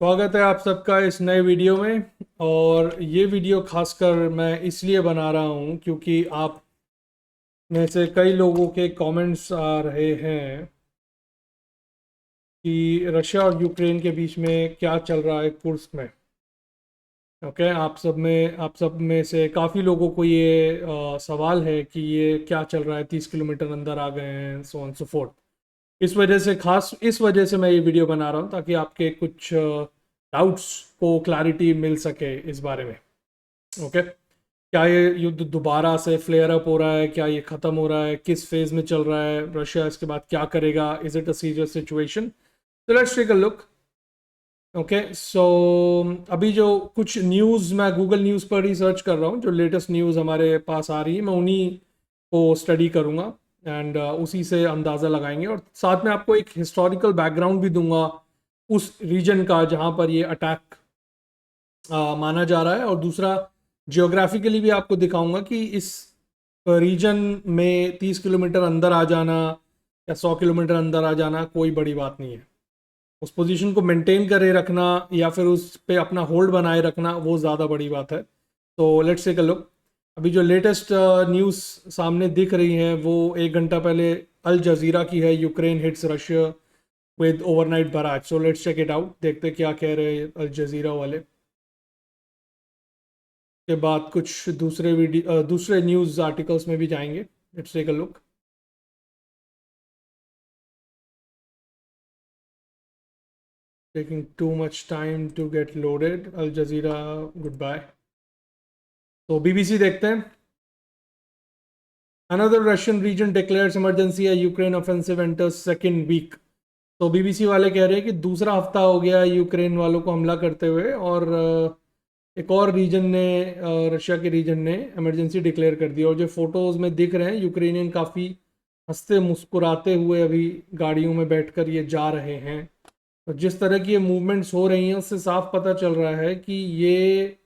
स्वागत है आप सबका इस नए वीडियो में। और ये वीडियो खासकर मैं इसलिए बना रहा हूँ क्योंकि आप में से कई लोगों के कमेंट्स आ रहे हैं कि रशिया और यूक्रेन के बीच में क्या चल रहा है कुर्स्क में। ओके, आप सब में से काफ़ी लोगों को ये सवाल है कि ये क्या चल रहा है, 30 किलोमीटर अंदर आ गए हैं, सो ऑन सो फोर्थ। इस वजह से मैं ये वीडियो बना रहा हूँ ताकि आपके कुछ डाउट्स को क्लैरिटी मिल सके इस बारे में। ओके, क्या ये युद्ध दोबारा से फ्लेयर अप हो रहा है, क्या ये ख़त्म हो रहा है, किस फेज़ में चल रहा है, रशिया इसके बाद क्या करेगा, is it a serious situation. तो let's take a look. Okay, so अभी जो कुछ न्यूज़ मैं गूगल न्यूज़ पर ही सर्च कर रहा हूँ, जो लेटेस्ट न्यूज़ हमारे पास आ रही है मैं उन्हीं को स्टडी करूँगा एंड उसी से अंदाज़ा लगाएंगे और साथ में आपको एक हिस्टोरिकल बैकग्राउंड भी दूंगा उस रीजन का जहाँ पर ये अटैक माना जा रहा है, और दूसरा जियोग्राफिकली भी आपको दिखाऊंगा कि इस रीजन में 30 किलोमीटर अंदर आ जाना या 100 किलोमीटर अंदर आ जाना कोई बड़ी बात नहीं है। उस पोजीशन को मेंटेन करे रखना या फिर उस पे अपना होल्ड बनाए रखना वो ज़्यादा बड़ी बात है। तो लेट्स टेक अ लुक। अभी जो लेटेस्ट न्यूज़ सामने दिख रही है वो 1 घंटा पहले अल जजीरा की है। Ukraine hits Russia with overnight barrage. So let's check it out, देखते क्या कह रहे हैं अल जजीरा वाले। के बाद कुछ दूसरे न्यूज़ आर्टिकल्स में भी जाएंगे। Let's take a look. Taking too much time to get loaded. Al Jazeera, good bye. तो बीबीसी देखते हैं। Another Russian region declares emergency है, Ukraine offensive enters second week. तो बीबीसी वाले कह रहे हैं कि दूसरा हफ्ता हो गया है यूक्रेन वालों को हमला करते हुए, और एक और रीजन ने, रशिया के रीजन ने इमरजेंसी डिक्लेयर कर दी। और जो फोटोज में दिख रहे हैं यूक्रेनियन काफ़ी हंसते मुस्कुराते हुए अभी गाड़ियों में बैठकर ये जा रहे हैं। तो जिस तरह की ये मूवमेंट्स हो रही हैं उससे साफ पता चल रहा है कि ये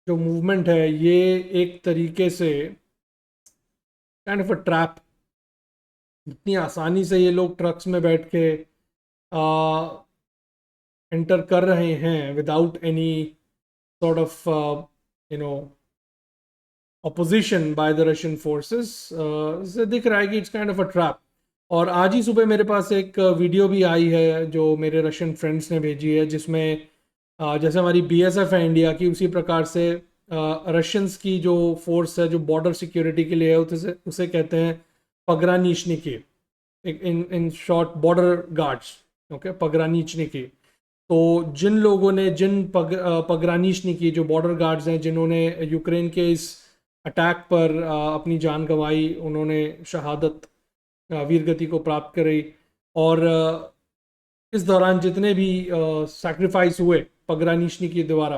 जो मूवमेंट है ये एक तरीके से काइंड ऑफ अ ट्रैप। इतनी आसानी से ये लोग ट्रक्स में बैठ के एंटर कर रहे हैं without any sort of you know opposition by the Russian forces। से दिख रहा है कि it's kind of a trap. और आज ही सुबह मेरे पास एक वीडियो भी आई है जो मेरे रशियन फ्रेंड्स ने भेजी है, जिसमें जैसे हमारी बीएसएफ है इंडिया की, उसी प्रकार से रशियंस की जो फोर्स है जो बॉर्डर सिक्योरिटी के लिए है उसे कहते हैं पगरानीचनिकी। In in short border guards. Okay, पगरानीचनिकी। तो जिन लोगों ने पगरानीचनिकी जो बॉर्डर गार्ड्स हैं जिन्होंने यूक्रेन के इस अटैक पर अपनी जान गंवाई, उन्होंने शहादत वीरगति को प्राप्त करी। और इस दौरान जितने भी सैक्रिफाइस हुए पगरानीशनी के द्वारा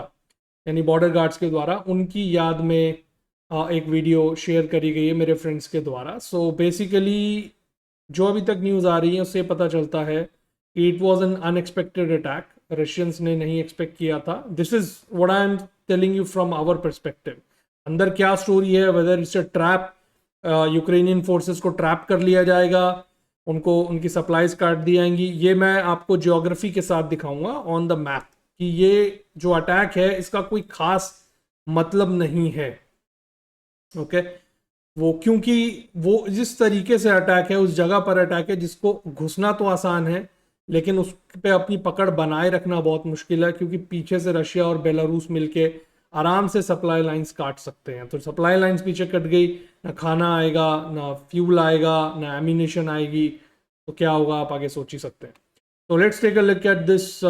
यानी बॉर्डर गार्ड्स के द्वारा, उनकी याद में एक वीडियो शेयर करी गई है मेरे फ्रेंड्स के द्वारा। सो बेसिकली जो अभी तक न्यूज़ आ रही है उससे पता चलता है कि it was an unexpected attack. Russians ने नहीं एक्सपेक्ट किया था। This is what I am telling you from our perspective. अंदर क्या स्टोरी है, whether it's a trap, Ukrainian forces को ट्रैप कर लिया जाएगा, उनको उनकी सप्लाईज काट दी जाएंगी, ये मैं आपको ज्योग्राफी के साथ दिखाऊंगा ऑन द मैप कि ये जो अटैक है इसका कोई खास मतलब नहीं है। ओके, वो क्योंकि वो जिस तरीके से अटैक है, उस जगह पर अटैक है जिसको घुसना तो आसान है लेकिन उस पे अपनी पकड़ बनाए रखना बहुत मुश्किल है, क्योंकि पीछे से रशिया और बेलारूस मिलके आराम से सप्लाई लाइंस काट सकते हैं। तो सप्लाई लाइंस पीछे कट गई, ना खाना आएगा, ना फ्यूल आएगा, ना एमिनेशन आएगी, तो क्या होगा आप आगे सोच ही सकते हैं। तो let's take a look at this.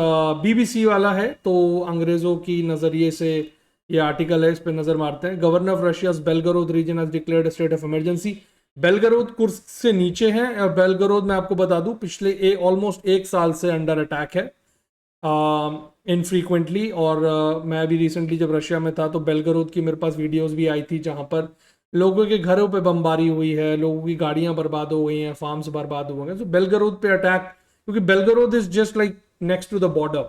BBC वाला है तो अंग्रेज़ों की नज़रिए से ये आर्टिकल है, इस पर नज़र मारते हैं। Governor of Russia's Belgorod region has declared state of emergency. Belgorod Kursk से नीचे है, और बेलगरोद मैं आपको बता दूं पिछले ऑलमोस्ट 1 साल से अंडर अटैक है इनफ्रीक्वेंटली। और मैं अभी रिसेंटली जब रशिया में था तो बेलगरोद की मेरे पास वीडियोस भी आई थी जहां पर लोगों के घरों पे बमबारी हुई है, लोगों की गाड़ियां बर्बाद हो गई हैं, फार्म्स बर्बाद हुए हैं। तो बेलगरोद पे अटैक, क्योंकि Belgorod is just like next to the border.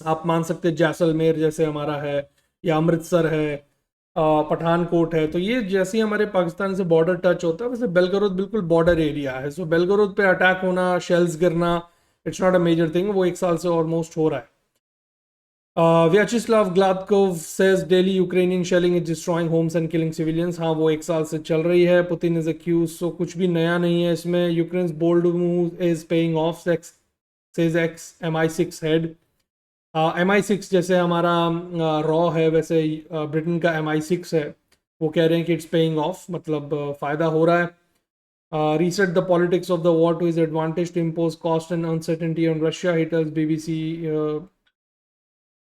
आप मान सकते हैं जैसलमेर जैसे हमारा है, या अमृतसर है, पठानकोट है, तो ये जैसे ही हमारे पाकिस्तान से बॉर्डर टच होता है वैसे बेलगरोद बिल्कुल बॉर्डर एरिया है। सो बेलगरोद पे अटैक होना, शेल्स गिरना, it's not a major thing, वो 1 साल से ऑलमोस्ट हो रहा है. Vyacheslav Gladkov says daily Ukrainian shelling is destroying homes and killing civilians. हाँ, वो 1 साल से चल रही है. Putin is accused, so कुछ भी नया नहीं है इसमें. Ukraine's bold move is paying off, says ex MI6 head. MI6 जैसे हमारा रॉ है, वैसे ब्रिटेन का MI6 है. वो कह रहे हैं कि इट्स पेइंग ऑफ, मतलब फ़ायदा हो रहा है. Reset the politics of the war to his advantage to impose cost and uncertainty on Russia, he tells BBC.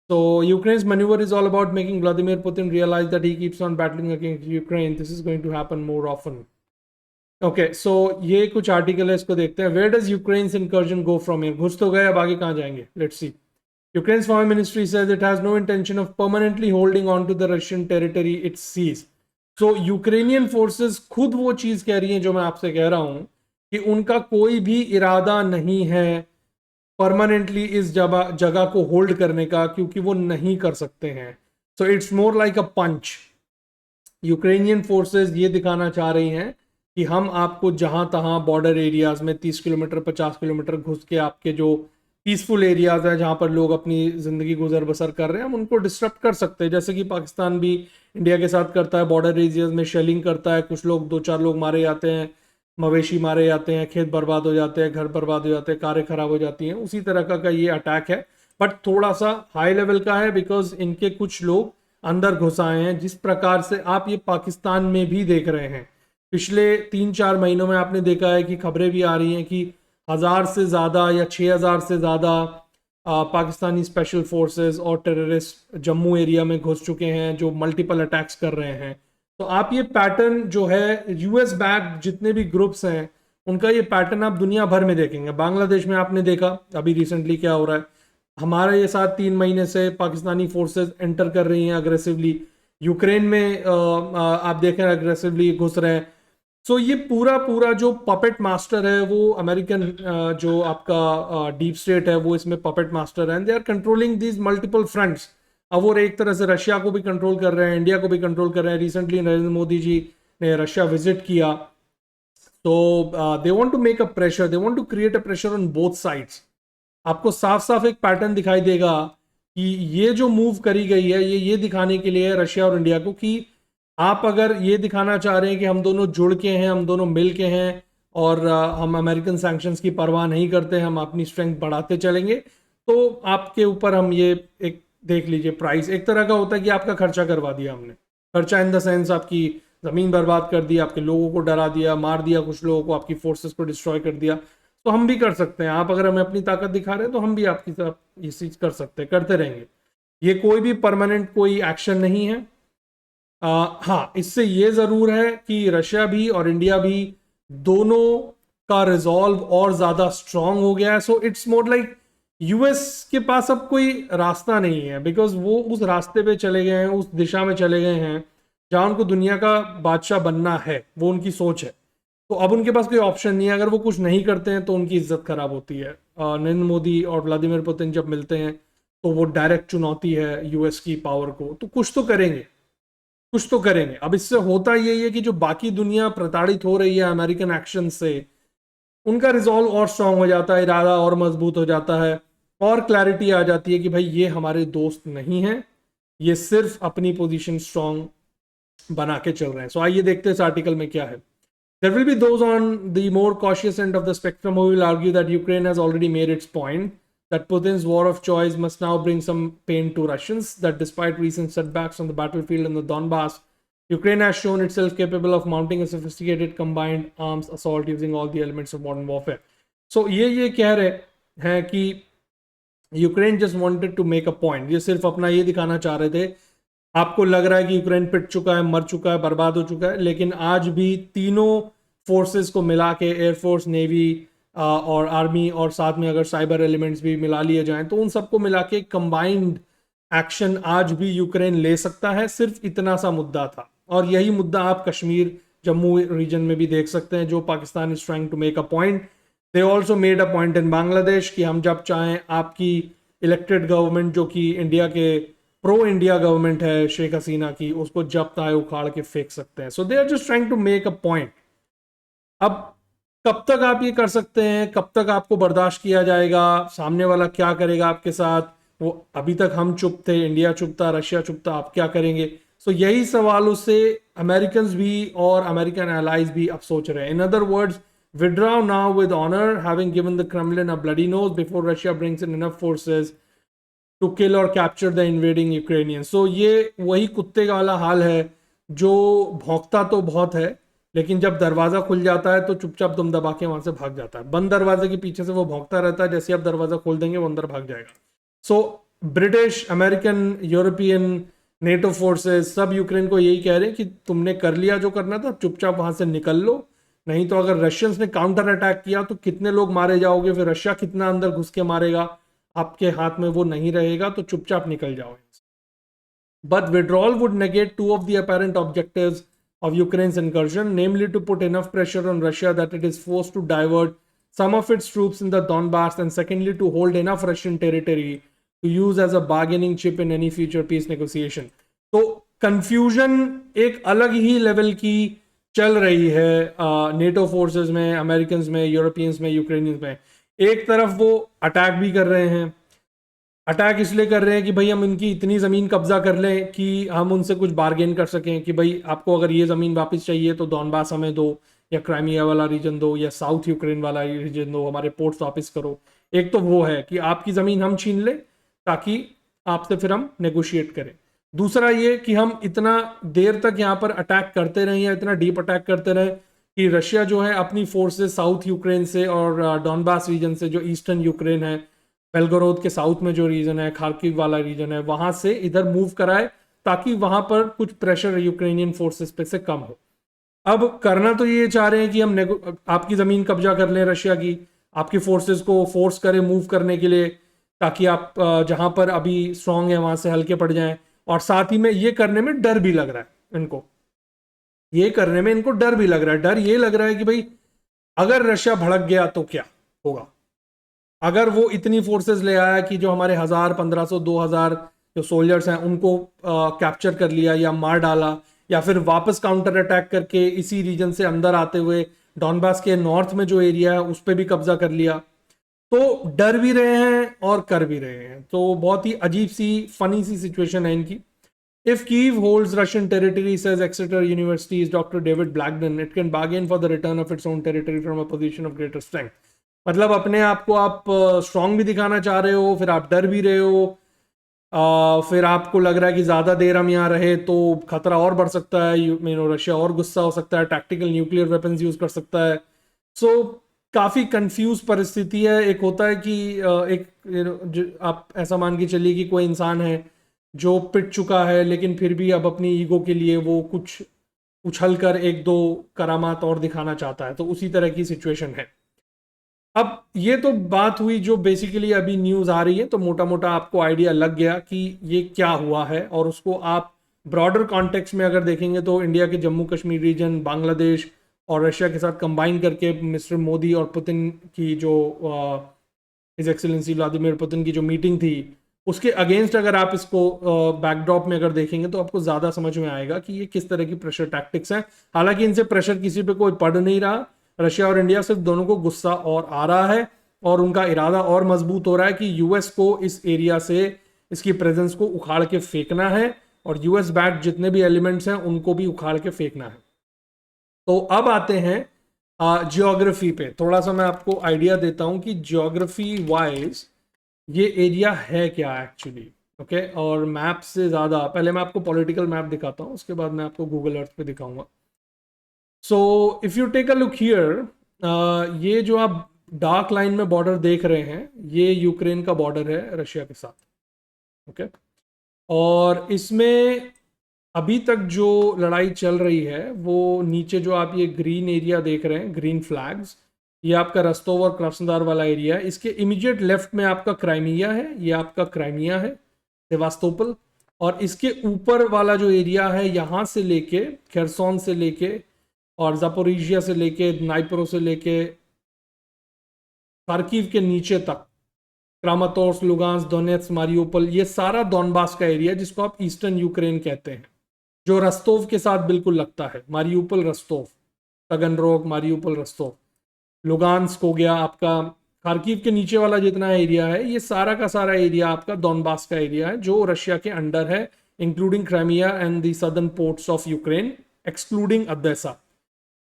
So Ukraine's maneuver is all about making Vladimir Putin realize that he keeps on battling against Ukraine. This is going to happen more often. Okay, so ये कुछ article है, इसको देखते हैं. Where does Ukraine's incursion go from here? घुस तो गए, अब आगे कहाँ जाएंगे? Let's see. Ukraine's foreign ministry says it has no intention of permanently holding on to the Russian territory it seized. So Ukrainian forces खुद वो चीज कह रही हैं जो मैं आपसे कह रहा हूं कि उनका कोई भी इरादा नहीं है परमानेंटली इस जगह को होल्ड करने का, क्योंकि वो नहीं कर सकते हैं. So it's more like a punch. Ukrainian forces ये दिखाना चाह रही हैं कि हम आपको जहां तहां बॉर्डर एरियाज में 30 किलोमीटर 50 किलोमीटर घुस के आपके जो पीसफुल एरियाज है जहां पर लोग अपनी ज़िंदगी गुजर बसर कर रहे हैं, हम उनको डिस्टर्ब कर सकते हैं. जैसे कि पाकिस्तान भी इंडिया के साथ करता है, बॉर्डर एरियाज में शेलिंग करता है, कुछ लोग 2-4 लोग मारे जाते हैं, मवेशी मारे जाते हैं, खेत बर्बाद हो जाते हैं, घर बर्बाद हो जाते हैं, कारें खराब हो जाती हैं. उसी तरह का ये अटैक है, बट थोड़ा सा हाई लेवल का है, बिकॉज इनके कुछ लोग अंदर घुस आए हैं. जिस प्रकार से आप ये पाकिस्तान में भी देख रहे हैं, पिछले 3-4 महीनों में आपने देखा है कि खबरें भी आ रही हैं कि 1000 से ज़्यादा या 6000 से ज़्यादा पाकिस्तानी स्पेशल फोर्सेस और टेररिस्ट जम्मू एरिया में घुस चुके हैं जो मल्टीपल अटैक्स कर रहे हैं. तो आप ये पैटर्न जो है यूएस बैक जितने भी ग्रुप्स हैं उनका ये पैटर्न आप दुनिया भर में देखेंगे. बांग्लादेश में आपने देखा अभी रिसेंटली क्या हो रहा है. हमारे साथ 3 महीने से पाकिस्तानी फोर्सेस एंटर कर रही हैं अग्रेसिवली. यूक्रेन में आप देखें अग्रेसिवली घुस रहे हैं. सो ये पूरा जो पपेट मास्टर है वो अमेरिकन जो आपका डीप स्टेट है वो इसमें पपेट मास्टर है, and they are controlling these multiple fronts. अब वो एक तरह से रशिया को भी कंट्रोल कर रहे हैं, इंडिया को भी कंट्रोल कर रहे हैं. रिसेंटली नरेंद्र मोदी जी ने रशिया विजिट किया. तो they want to make a pressure, they want to create a pressure on both sides. आपको साफ साफ एक पैटर्न दिखाई देगा कि ये जो मूव करी गई है ये दिखाने के लिए रशिया और इंडिया को कि आप अगर ये दिखाना चाह रहे हैं कि हम दोनों जुड़ के हैं, हम दोनों मिल के हैं और हम अमेरिकन सैंक्शंस की परवाह नहीं करते, हम अपनी स्ट्रेंथ बढ़ाते चलेंगे, तो आपके ऊपर हम ये एक देख लीजिए प्राइस एक तरह का होता है कि आपका खर्चा करवा दिया हमने. खर्चा इन द सेंस आपकी ज़मीन बर्बाद कर दी, आपके लोगों को डरा दिया, मार दिया कुछ लोगों को, आपकी फोर्सेस को डिस्ट्रॉय कर दिया. तो हम भी कर सकते हैं. आप अगर हमें अपनी ताकत दिखा रहे हैं तो हम भी आपकी तरफ ये चीज़ कर सकते हैं, करते रहेंगे. ये कोई भी परमानेंट कोई एक्शन नहीं है. हाँ, इससे ये ज़रूर है कि रशिया भी और इंडिया भी दोनों का रिजॉल्व और ज़्यादा स्ट्रांग हो गया है. सो इट्स मोर लाइक यूएस के पास अब कोई रास्ता नहीं है, बिकॉज वो उस रास्ते पे चले गए हैं, उस दिशा में चले गए हैं जहां उनको दुनिया का बादशाह बनना है. वो उनकी सोच है. तो अब उनके पास कोई ऑप्शन नहीं है. अगर वो कुछ नहीं करते हैं तो उनकी इज्जत खराब होती है. नरेंद्र मोदी और व्लादिमीर पुतिन जब मिलते हैं तो वो डायरेक्ट चुनौती है यूएस की पावर को. तो कुछ तो करेंगे, कुछ तो करेंगे. अब इससे होता यही है कि जो बाकी दुनिया प्रताड़ित हो रही है अमेरिकन एक्शन से, उनका रिजॉल्व और स्ट्रांग हो जाता है, इरादा और मजबूत हो जाता है, और क्लैरिटी आ जाती है कि भाई ये हमारे दोस्त नहीं है, ये सिर्फ अपनी पोजीशन स्ट्रांग बना के चल रहे हैं. सो आइए देखते हैं इस आर्टिकल में क्या है. There will be those on the more cautious end of the spectrum who will argue that Ukraine has already made its point, that Putin's war of choice must now bring some pain to Russians, that despite recent setbacks on the battlefield in the Donbass, Ukraine has shown itself capable of mounting a sophisticated combined arms assault using all the elements of modern warfare. So ये कह रहे हैं कि Ukraine just wanted to make a point. ये सिर्फ अपना ये दिखाना चाह रहे थे. आपको लग रहा है कि यूक्रेन पिट चुका है, मर चुका है, बर्बाद हो चुका है, लेकिन आज भी तीनों फोर्सेस को मिला के, एयरफोर्स, नेवी और आर्मी, और साथ में अगर साइबर एलिमेंट्स भी मिला लिए जाएं तो उन सबको मिला के कंबाइंड एक्शन आज भी यूक्रेन ले सकता है. सिर्फ इतना सा मुद्दा था, और यही मुद्दा आप कश्मीर जम्मू रीजन में भी देख सकते हैं, जो Pakistan is trying to make a point. They also made a point in Bangladesh कि हम जब चाहें आपकी इलेक्टेड गवर्नमेंट जो कि इंडिया के प्रो इंडिया गवर्नमेंट है शेख हसीना की, उसको जब चाहे उखाड़ के फेंक सकते हैं. So they are just trying to make a point. अब कब तक आप ये कर सकते हैं, कब तक आपको बर्दाश्त किया जाएगा, सामने वाला क्या करेगा आपके साथ, वो अभी तक हम चुप थे, इंडिया चुप था, रशिया चुप था, आप क्या करेंगे। सो यही सवालों से अमेरिकन भी और अमेरिकन एलाइज भी अब सोच रहे हैं। In other words, withdraw now with honor, having given the Kremlin a bloody nose before Russia brings in enough forces to kill or capture the invading Ukrainians। so ये वही कुत्ते का वाला हाल है जो भौंकता तो बहुत है, लेकिन जब दरवाजा खुल जाता है तो चुपचाप दम दबा के वहां से भाग जाता है। बंद दरवाजे के पीछे से वो भौंकता रहता है, जैसे आप दरवाजा खोल देंगे वो अंदर भाग जाएगा। So British, American, European, NATO forces सब यूक्रेन को यही कह रहे हैं कि तुमने कर लिया जो करना था, चुपचाप वहां से निकल लो, नहीं तो अगर रशियंस ने काउंटर अटैक किया तो कितने लोग मारे जाओगे, फिर रशिया कितना अंदर घुस के मारेगा, आपके हाथ में वो नहीं रहेगा, तो चुपचाप निकल जाओ। But withdrawal would negate two of the apparent objectives of Ukraine's incursion, namely to put enough pressure on Russia that it is forced to divert some of its troops in the Donbass, and secondly to hold enough Russian territory to use as a bargaining chip in any future peace negotiation। तो confusion एक अलग ही level की चल रही है NATO forces में, American में, Europeans में, यूक्रेनियंस में। एक तरफ वो अटैक भी कर रहे हैं, अटैक इसलिए कर रहे हैं कि भाई हम इनकी इतनी ज़मीन कब्जा कर लें कि हम उनसे कुछ बार्गेन कर सकें कि भाई आपको अगर ये ज़मीन वापस चाहिए तो डॉनबास हमें दो, या क्राइमिया वाला रीजन दो, या साउथ यूक्रेन वाला रीजन दो, हमारे पोर्ट्स वापस करो। एक तो वो है कि आपकी ज़मीन हम छीन लें ताकि आपसे फिर हम नेगोशिएट करें। दूसरा ये कि हम इतना देर तक यहाँ पर अटैक करते रहें या इतना डीप अटैक करते रहें कि रशिया जो है अपनी फोर्सेस साउथ यूक्रेन से और डॉनबास रीजन से, जो ईस्टर्न यूक्रेन है, बेलगोरोद के साउथ में जो रीजन है, खार्किव वाला रीजन है, वहां से इधर मूव कराए ताकि वहां पर कुछ प्रेशर यूक्रेनियन फोर्सेस पे से कम हो। अब करना तो ये चाह रहे हैं कि हम आपकी जमीन कब्जा कर लें रशिया की, आपकी फोर्सेस को फोर्स करें मूव करने के लिए, ताकि आप जहां पर अभी स्ट्रांग है वहां से हल्के पड़ जाएं। और साथ ही में ये करने में डर भी लग रहा है इनको, ये करने में इनको डर भी लग रहा है। डर ये लग रहा है कि भाई अगर रशिया भड़क गया तो क्या होगा, अगर वो इतनी फोर्सेस ले आया कि जो हमारे 1000, 1500, 2000 जो सोल्जर्स हैं उनको कैप्चर कर लिया या मार डाला, या फिर वापस काउंटर अटैक करके इसी रीजन से अंदर आते हुए डॉनबास के नॉर्थ में जो एरिया है उस पर भी कब्जा कर लिया, तो डर भी रहे हैं और कर भी रहे हैं। तो बहुत ही अजीब सी, फनी सी सिचुएशन है इनकी। If Kyiv holds Russian territory, says Exeter University's Dr. David Blackden, it can bargain for the return of its own territory from a position of greater strength। मतलब अपने आप को आप स्ट्रांग भी दिखाना चाह रहे हो, फिर आप डर भी रहे हो, फिर आपको लग रहा है कि ज़्यादा देर हम यहाँ रहे तो खतरा और बढ़ सकता है, रशिया और गुस्सा हो सकता है, टैक्टिकल न्यूक्लियर वेपन्स यूज़ कर सकता है। सो काफ़ी कंफ्यूज परिस्थिति है। एक होता है कि एक आप ऐसा मान के चलिए कि कोई इंसान है जो पिट चुका है, लेकिन फिर भी अब अपनी ईगो के लिए वो कुछ उछल कर एक दो करामात और दिखाना चाहता है, तो उसी तरह की सिचुएशन है। अब ये तो बात हुई जो बेसिकली अभी न्यूज़ आ रही है, तो मोटा मोटा आपको आइडिया लग गया कि ये क्या हुआ है। और उसको आप ब्रॉडर कॉन्टेक्स्ट में अगर देखेंगे तो इंडिया के जम्मू कश्मीर रीजन, बांग्लादेश और रशिया के साथ कंबाइन करके मिस्टर मोदी और पुतिन की जो हिज एक्सीलेंसी व्लादिमीर पुतिन की जो मीटिंग थी, उसके अगेंस्ट अगर आप इसको बैकड्रॉप में अगर देखेंगे तो आपको ज़्यादा समझ में आएगा कि ये किस तरह की प्रेशर टैक्टिक्स हैं। हालांकि इनसे प्रेशर किसी पे कोई पड़ नहीं रहा, रशिया और इंडिया सिर्फ दोनों को गुस्सा और आ रहा है और उनका इरादा और मजबूत हो रहा है कि यूएस को इस एरिया से इसकी प्रेजेंस को उखाड़ के फेंकना है, और यूएस बैक्ड जितने भी एलिमेंट्स हैं उनको भी उखाड़ के फेंकना है। तो अब आते हैं जियोग्राफी पे। थोड़ा सा मैं आपको आइडिया देता हूं कि जियोग्राफी वाइज ये एरिया है क्या एक्चुअली। ओके, और मैप से ज़्यादा पहले मैं आपको पॉलिटिकल मैप दिखाता हूँ, उसके बाद मैं आपको गूगल अर्थ पे दिखाऊंगा। So if you take a look here, ये जो आप डार्क लाइन में बॉर्डर देख रहे हैं, ये यूक्रेन का बॉर्डर है रशिया के साथ। ओके, और इसमें अभी तक जो लड़ाई चल रही है वो नीचे जो आप ये ग्रीन एरिया देख रहे हैं, ग्रीन फ्लैग्स, ये आपका रस्तोव और क्रास्नोदार वाला एरिया है। इसके इमीडिएट लेफ्ट में आपका क्राइमिया है, ये आपका क्राइमिया है, सेवास्तोपल। और इसके ऊपर वाला जो एरिया है, यहाँ से लेके खेरसोन से लेके और जापोरिजिया से लेके नाइप्रो से लेके खार्किव के नीचे तक, क्रामातोर्स, लुगांस, दोनेत्स, मारियोपोल, ये सारा डॉनबास का एरिया जिसको आप ईस्टर्न यूक्रेन कहते हैं, जो रस्तोव के साथ बिल्कुल लगता है। मारियोपोल, रस्तोव, तगनरोग, मारियोपोल, रस्तोव, लुगान्स्क हो गया आपका, खार्किव के नीचे वाला जितना एरिया है, ये सारा का सारा एरिया आपका डोनबास का एरिया है जो रशिया के अंडर है, including Crimea and the southern ports of Ukraine, excluding Odesa.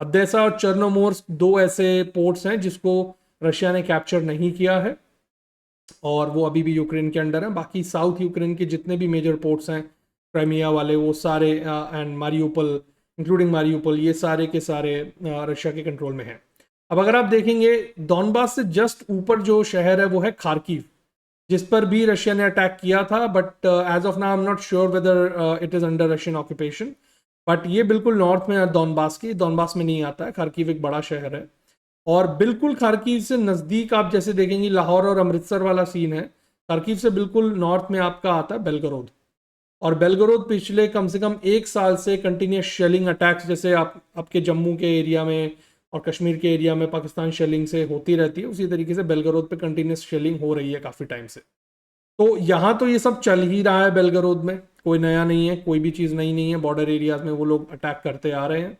Odesa और चर्नोमोर्स्क दो ऐसे पोर्ट्स हैं जिसको रशिया ने कैप्चर नहीं किया है और वो अभी भी यूक्रेन के अंडर हैं। बाकी साउथ यूक्रेन के जितने भी मेजर पोर्ट्स हैं क्राइमिया वाले, वो सारे एंड मारियोपल, इंक्लूडिंग मारियोपल, ये सारे के सारे रशिया के कंट्रोल में हैं। अब अगर आप देखेंगे डॉनबास से जस्ट ऊपर जो शहर है वो है खार्किव, जिस पर भी रशिया ने अटैक किया था, but as of now I am not sure whether it is under Russian occupation. But ये बिल्कुल नॉर्थ में है डॉनबास की, डॉनबास में नहीं आता है। खार्किव एक बड़ा शहर है और बिल्कुल खार्किव से नज़दीक आप जैसे देखेंगे लाहौर और अमृतसर वाला सीन है, खार्किव से बिल्कुल नॉर्थ में आपका आता है बेलगरोद। और बेलगरोद पिछले कम से कम एक साल से कंटिन्यूस शेलिंग अटैक्स, जैसे आपके जम्मू के एरिया में और कश्मीर के एरिया में पाकिस्तान शेलिंग से होती रहती है, उसी तरीके से बेलगरोद पे कंटिन्यूस शेलिंग हो रही है काफ़ी टाइम से। तो यहाँ तो ये सब चल ही रहा है बेलगरोद में, कोई नया नहीं है, कोई भी चीज़ नई नहीं है। बॉर्डर एरियाज में वो लोग अटैक करते आ रहे हैं।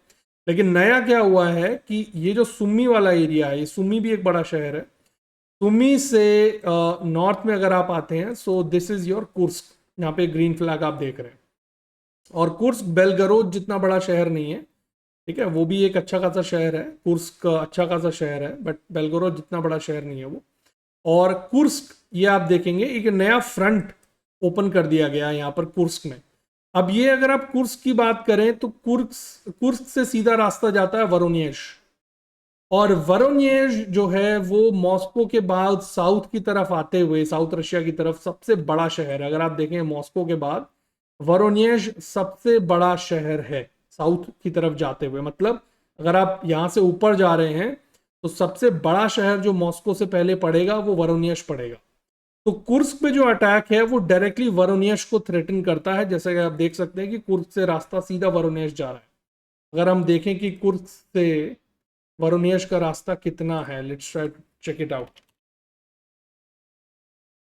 लेकिन नया क्या हुआ है कि ये जो सुम्मी वाला एरिया है, ये सुम्मी भी एक बड़ा शहर है। सुम्मी से नॉर्थ में अगर आप आते हैं, सो दिस इज योर कुर्स्क, यहाँ पे ग्रीन फ्लैग आप देख रहे हैं। और कुर्स्क बेलगरोद जितना बड़ा शहर नहीं है, ठीक है, वो भी एक अच्छा खासा शहर है। कुर्स्क अच्छा खासा शहर है, बट बेलगरोद जितना बड़ा शहर नहीं है वो। और कुर्स्क, ये आप देखेंगे एक नया फ्रंट ओपन कर दिया गया है यहाँ पर कुर्स्क में। अब ये अगर आप कुर्स्क की बात करें तो कुर्स्क से सीधा रास्ता जाता है वरोनियज, और वरोनियज जो है वो मॉस्को के बाद साउथ की तरफ आते हुए, साउथ रशिया की तरफ सबसे बड़ा शहर है। अगर आप देखें मॉस्को के बाद वरोनियज सबसे बड़ा शहर है साउथ की तरफ जाते हुए। मतलब अगर आप यहाँ से ऊपर जा रहे हैं तो सबसे बड़ा शहर जो मॉस्को से पहले पड़ेगा वो वरोनियज पड़ेगा। तो कुर्स्क पे जो अटैक है वो डायरेक्टली वरोनियज को थ्रेटन करता है। जैसे कि आप देख सकते हैं कि कुर्स्क से रास्ता सीधा वरोनियज जा रहा है। अगर हम देखें कि कुर्स्क से वरोनियज का रास्ता कितना है, let's try to check it out.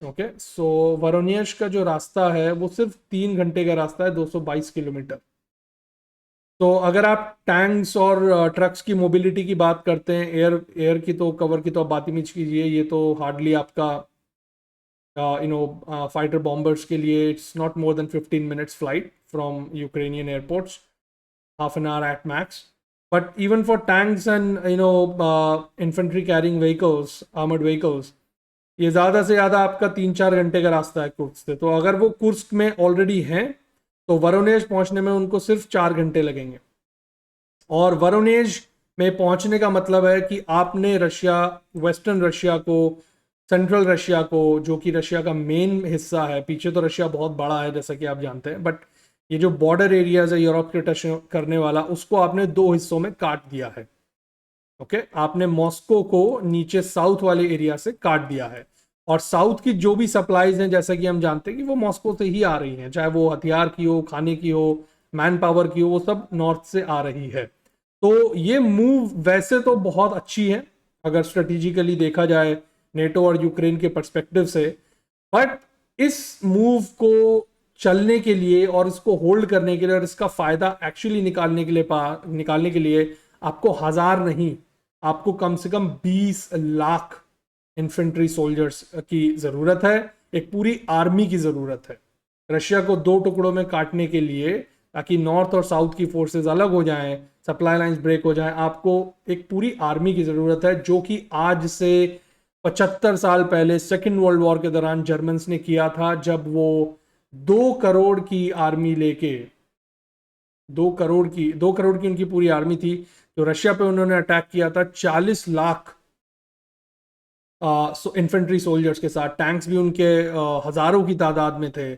Okay, so Voronezh का जो रास्ता है वो सिर्फ 3 घंटे का रास्ता है, 222 किलोमीटर। तो अगर आप टैंक्स और ट्रक्स की मोबिलिटी की बात करते हैं, एयर की तो कवर की तो आप बात ही मत कीजिए। ये तो हार्डली आपका फाइटर बॉम्बर्स के लिए it's not more than 15 minutes flight from Ukrainian airports, half an hour at max. But even for tanks and infantry carrying vehicles, armored vehicles, ये ज़्यादा से ज़्यादा आपका 3-4 घंटे का रास्ता है कुर्स्क से। तो अगर वो कुर्स्क में ऑलरेडी हैं तो वरोनेज पहुंचने में उनको सिर्फ 4 घंटे लगेंगे। और वरोनेज में पहुंचने का मतलब है कि आपने रशिया, वेस्टर्न रशिया को, सेंट्रल रशिया को, जो कि रशिया का मेन हिस्सा है, पीछे तो रशिया बहुत बड़ा है जैसा कि आप जानते हैं, बट ये जो बॉर्डर एरियाज है यूरोप के टच करने वाला, उसको आपने 2 हिस्सों में काट दिया है। ओके, आपने मॉस्को को नीचे साउथ वाले एरिया से काट दिया है। और साउथ की जो भी सप्लाईज हैं, जैसा कि हम जानते हैं कि वो मॉस्को से ही आ रही हैं, चाहे वो हथियार की हो, खाने की हो, मैन पावर की हो, वो सब नॉर्थ से आ रही है। तो ये मूव वैसे तो बहुत अच्छी है अगर स्ट्रेटेजिकली देखा जाए नेटो और यूक्रेन के पर्सपेक्टिव से, बट इस मूव को चलने के लिए और इसको होल्ड करने के लिए और इसका फायदा एक्चुअली निकालने के लिए आपको 1000 नहीं, आपको कम से कम 20 लाख इन्फेंट्री सोल्जर्स की जरूरत है। एक पूरी आर्मी की जरूरत है रशिया को 2 टुकड़ों में काटने के लिए, ताकि नॉर्थ और साउथ की फोर्सेस अलग हो जाएं, सप्लाई लाइंस ब्रेक हो जाएं। आपको एक पूरी आर्मी की जरूरत है, जो कि आज से 75 साल पहले सेकेंड वर्ल्ड वॉर के दौरान जर्मन्स ने किया था, जब वो 2 करोड़ की आर्मी लेके, 2 करोड़ की उनकी पूरी आर्मी थी जो रशिया पे उन्होंने अटैक किया था 40 लाख इन्फेंट्री सोल्जर्स के साथ, टैंक्स भी उनके हजारों की तादाद में थे।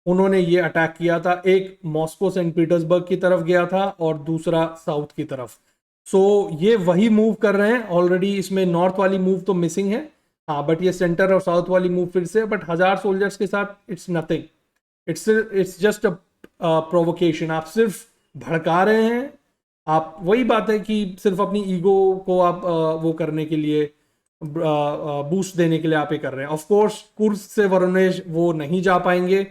उन्होंने ये अटैक किया था, एक मॉस्को सेंट पीटर्सबर्ग की तरफ गया था और दूसरा साउथ की तरफ। सो ये वही मूव कर रहे हैं ऑलरेडी। इसमें नॉर्थ वाली मूव तो मिसिंग है, हाँ, बट ये सेंटर और साउथ वाली मूव फिर से, बट 1000 सोल्जर्स के साथ it's nothing, it's just a provocation. आप सिर्फ भड़का रहे हैं। आप, वही बात है कि सिर्फ अपनी ईगो को आप वो करने के लिए, बूस्ट देने के लिए आप ये कर रहे हैं। ऑफ कोर्स कुर्स्क से वरोनेज वो नहीं जा पाएंगे,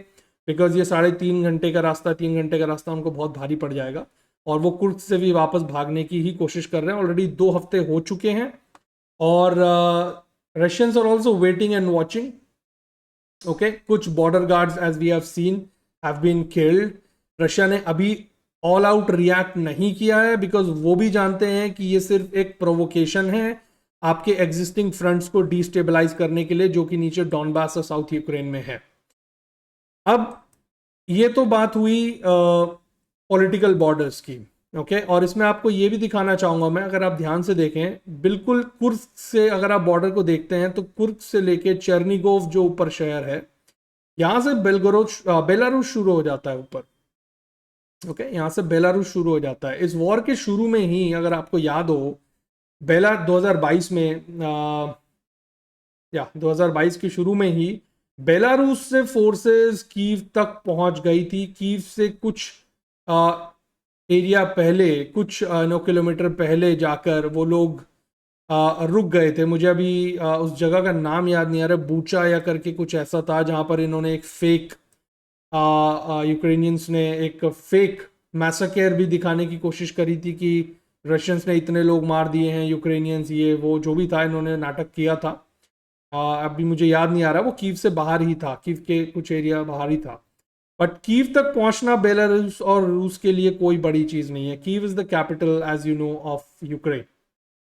बिकॉज ये 3.5 घंटे का रास्ता, 3 घंटे का रास्ता उनको बहुत भारी पड़ जाएगा। और वो कुर्स्क से भी वापस भागने की ही कोशिश कर रहे हैं। ऑलरेडी 2 हफ्ते हो चुके हैं और Russians are also waiting and watching. Okay, कुछ border guards as we have seen have been killed. Russia ने अभी ऑल आउट रिएक्ट नहीं किया है बिकॉज वो भी जानते हैं कि ये सिर्फ एक प्रोवोकेशन है आपके एग्जिस्टिंग फ्रंट्स को डिस्टेबलाइज करने के लिए, जो कि नीचे डॉनबास और साउथ यूक्रेन में है. अब ये तो बात हुई पॉलिटिकल बॉर्डर्स की. ओके, और इसमें आपको ये भी दिखाना चाहूंगा मैं, अगर आप ध्यान से देखें, बिल्कुल कुर्स्क से अगर आप बॉर्डर को देखते हैं तो कुर्स्क से लेके चेर्निगोव जो ऊपर शहर है, यहां से बेलारूस शुरू हो जाता है ऊपर. ओके, यहां से बेलारूस शुरू हो जाता है. इस वॉर के शुरू में ही अगर आपको याद हो, 2022 में या 2022 के शुरू में ही बेलारूस से फोर्सेस कीव तक पहुंच गई थी. कीव से कुछ एरिया पहले, कुछ 9 किलोमीटर पहले जाकर वो लोग रुक गए थे. मुझे अभी उस जगह का नाम याद नहीं आ रहा, बूचा या करके कुछ ऐसा था, जहां पर इन्होंने एक फेक, यूक्रेनियंस ने एक फेक मैसेकेयर भी दिखाने की कोशिश करी थी कि रशियंस ने इतने लोग मार दिए हैं, यूक्रेनियंस ये वो जो भी था, इन्होंने नाटक किया था. अभी मुझे याद नहीं आ रहा, वो कीव से बाहर ही था, कीव के कुछ एरिया बाहर ही था. बट कीव तक पहुंचना बेलारूस और रूस के लिए कोई बड़ी चीज नहीं है. Kyiv is the capital as you know of Ukraine.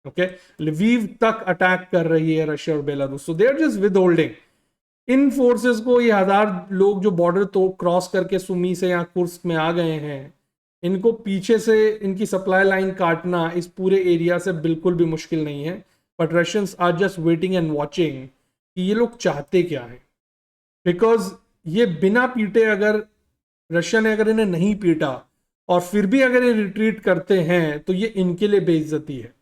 Okay, Lviv तक अटैक कर रही है रशिया और Belarus, so they are just withholding. इन फोर्सेस को, ये 1000 लोग जो बॉर्डर तो क्रॉस करके सुमी से या कुर्स्क में आ गए हैं, इनको पीछे से इनकी सप्लाई लाइन काटना इस पूरे एरिया से बिल्कुल भी मुश्किल नहीं है. But Russians are just waiting and watching कि ये लोग चाहते क्या है. बिकॉज ये बिना पीटे, अगर रशिया ने अगर इन्हें नहीं पीटा और फिर भी अगर ये रिट्रीट करते हैं तो ये इनके लिए बेइज्जती है.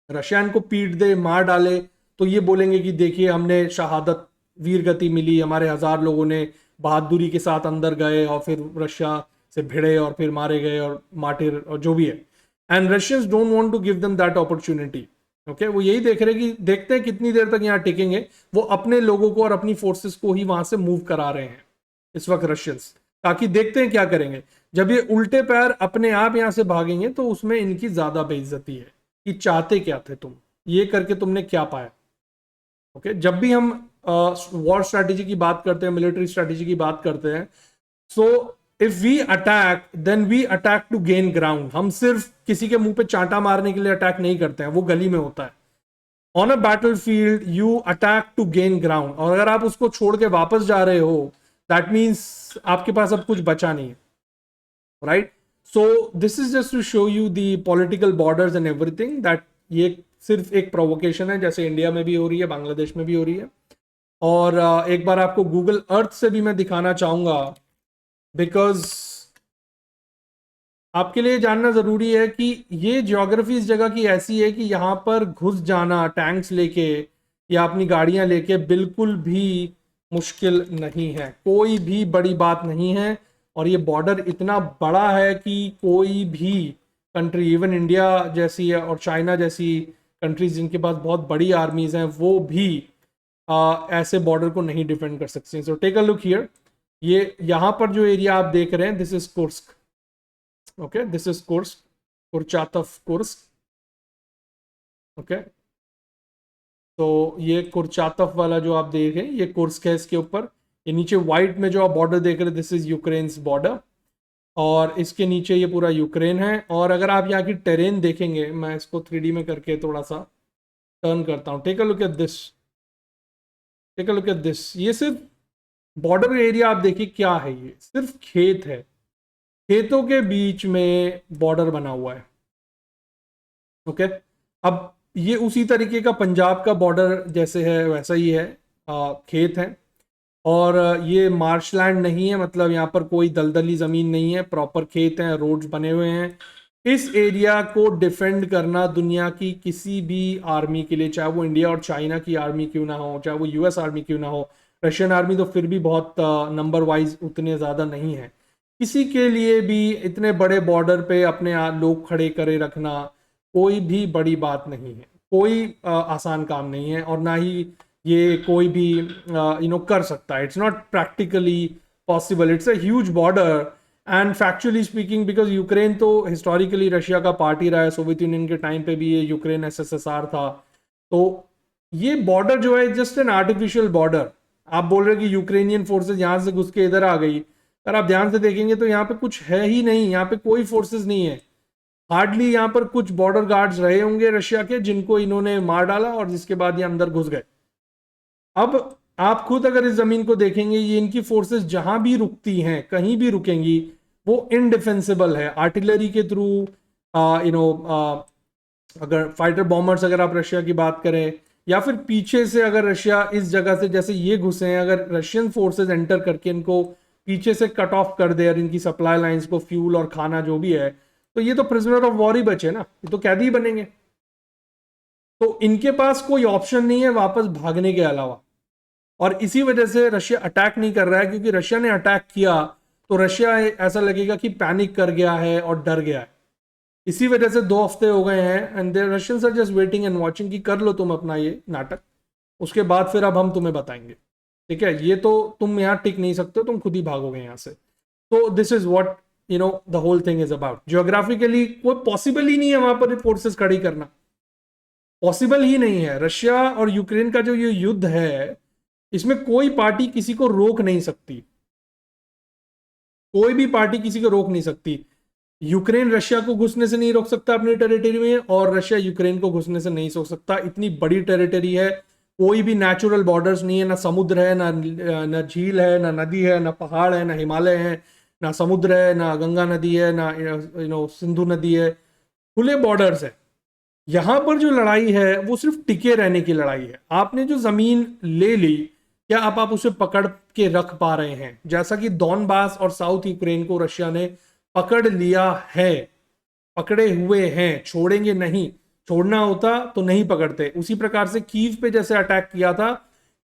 रशिया इनको पीट दे, मार डाले, तो ये बोलेंगे कि देखिए हमने शहादत, वीर गति मिली, हमारे 1000 लोगों ने बहादुरी के साथ अंदर गए और फिर रशिया से भिड़े और फिर मारे गए और मार्टिर और जो भी है. And Russians don't want to give them that opportunity. Okay, वो यही देख रहे कि देखते हैं कितनी देर तक यहाँ टिकेंगे. वो अपने लोगों को और अपनी फोर्सेस को ही वहां से मूव करा रहे हैं इस वक्त रशियंस, ताकि देखते हैं क्या करेंगे. जब ये उल्टे पैर अपने आप यहां से भागेंगे तो उसमें इनकी ज्यादा बेइज्जती है कि चाहते क्या थे तुम, ये करके तुमने क्या पाया. ओके, जब भी हम वॉर स्ट्रैटेजी की बात करते हैं, मिलिट्री स्ट्रैटेजी की बात करते हैं, so if we attack then we attack to gain ground. हम सिर्फ किसी के मुंह पे चांटा मारने के लिए अटैक नहीं करते हैं, वो गली में होता है. On a battlefield you attack to gain ground, और अगर आप उसको छोड़ के वापस जा रहे हो, दैट मीन्स आपके पास अब कुछ बचा नहीं है. Right, so this is just to show you the political borders and everything, that ये सिर्फ एक प्रोवोकेशन है, जैसे इंडिया में भी हो रही है, बांग्लादेश में भी हो रही है. और एक बार आपको गूगल अर्थ से भी मैं दिखाना चाहूंगा, बिकॉज आपके लिए जानना जरूरी है कि ये ज्योग्राफी इस जगह की ऐसी है कि यहाँ पर घुस जाना टैंक्स लेके या अपनी गाड़ियां लेके बिल्कुल भी मुश्किल नहीं है, कोई भी बड़ी बात नहीं है. और ये बॉर्डर इतना बड़ा है कि कोई भी कंट्री, इवन इंडिया जैसी और चाइना जैसी कंट्रीज जिनके पास बहुत बड़ी आर्मीज हैं, वो भी ऐसे बॉर्डर को नहीं डिफेंड कर सकते. So take a look here. ये यहाँ पर जो एरिया आप देख रहे हैं, this is Kursk. Okay, this is Kursk, Kurchatov Kursk. Okay, तो ये कुर्चातव वाला जो आप देख रहे हैं, ये कुर्स्क है. इसके ऊपर ये नीचे व्हाइट में जो आप बॉर्डर देख रहे हैं, दिस इज यूक्रेन्स बॉर्डर, और इसके नीचे ये पूरा यूक्रेन है. और अगर आप यहाँ की टेरेन देखेंगे, मैं इसको 3D में करके थोड़ा सा टर्न करता हूँ. Take a look at this, take a look at this. ये सिर्फ बॉर्डर एरिया आप देखिए क्या है, ये सिर्फ खेत है, खेतों के बीच में बॉर्डर बना हुआ है. ओके, अब ये उसी तरीके का पंजाब का बॉर्डर जैसे है वैसा ही है, खेत है. और ये मार्शलैंड नहीं है, मतलब यहाँ पर कोई दलदली ज़मीन नहीं है, प्रॉपर खेत हैं, रोड्स बने हुए हैं. इस एरिया को डिफेंड करना दुनिया की किसी भी आर्मी के लिए, चाहे वो इंडिया और चाइना की आर्मी क्यों ना हो, चाहे वो यूएस आर्मी क्यों ना हो, रशियन आर्मी तो फिर भी बहुत नंबर वाइज उतने ज़्यादा नहीं है, किसी के लिए भी इतने बड़े बॉर्डर पे अपने लोग खड़े करे रखना कोई भी बड़ी बात नहीं है, कोई आसान काम नहीं है, और ना ही ये कोई भी कर सकता है. It's not practically possible. It's a huge border. And factually speaking, because Ukraine तो हिस्टोरिकली रशिया का पार्ट ही रहा है, सोवियत यूनियन के टाइम पे भी ये यूक्रेन एसएसएसआर था, तो ये बॉर्डर जो है जस्ट एन आर्टिफिशियल बॉर्डर। आप बोल रहे हो कि यूक्रेनियन फोर्सेस यहां से घुस के इधर आ गई, अगर आप ध्यान से देखेंगे तो यहाँ पे कुछ है ही नहीं, यहाँ पे कोई फोर्सेस नहीं है। हार्डली यहाँ पर कुछ बॉर्डर गार्ड्स रहे होंगे रशिया के, जिनको इन्होंने मार डाला और जिसके बाद ये अंदर घुस गए। अब आप खुद अगर इस जमीन को देखेंगे, ये इनकी फोर्सेस जहां भी रुकती हैं, कहीं भी रुकेंगी, वो इनडिफेंसिबल है। आर्टिलरी के थ्रू, यू नो, अगर फाइटर बॉम्बर्स अगर आप रशिया की बात करें, या फिर पीछे से अगर रशिया इस जगह से जैसे ये घुसे हैं, अगर रशियन फोर्सेस एंटर करके इनको पीछे से कट ऑफ कर दे और इनकी सप्लाई लाइंस को फ्यूल और खाना जो भी है, तो ये तो प्रिजनर ऑफ वॉर ही बचे ना, ये तो कैदी ही बनेंगे। तो इनके पास कोई ऑप्शन नहीं है वापस भागने के अलावा। और इसी वजह से रशिया अटैक नहीं कर रहा है, क्योंकि रशिया ने अटैक किया तो रशिया ऐसा लगेगा कि पैनिक कर गया है और डर गया है। इसी वजह से 2 हफ्ते हो गए हैं and there Russians are just waiting and watching कि कर लो तुम अपना ये नाटक, उसके बाद फिर अब हम तुम्हें बताएंगे। ठीक है, ये तो तुम यहाँ टिक नहीं सकते, तुम खुद ही भागोगे यहाँ से। तो this is what the whole thing is about. Geographically कोई पॉसिबल ही नहीं है वहां पर फोर्सेस खड़ी करना, पॉसिबल ही नहीं है। रशिया और यूक्रेन का जो ये युद्ध है, इसमें कोई पार्टी किसी को रोक नहीं सकती, कोई भी पार्टी किसी को रोक नहीं सकती। यूक्रेन रशिया को घुसने से नहीं रोक सकता अपनी टेरिटरी में, और रशिया यूक्रेन को घुसने से नहीं रोक सकता। इतनी बड़ी टेरिटरी है, कोई भी नेचुरल बॉर्डर्स नहीं है, ना समुद्र है, ना झील है, ना नदी है, ना पहाड़ है, ना हिमालय है, ना समुद्र है, ना गंगा नदी है, ना सिंधु नदी है, खुले बॉर्डर्स है। यहां पर जो लड़ाई है वो सिर्फ टिके रहने की लड़ाई है। आपने जो जमीन ले ली, क्या आप उसे पकड़ के रख पा रहे हैं? जैसा कि डॉनबास और साउथ यूक्रेन को रशिया ने पकड़ लिया है, पकड़े हुए हैं, छोड़ेंगे नहीं। छोड़ना होता तो नहीं पकड़ते। उसी प्रकार से कीव पे जैसे अटैक किया था,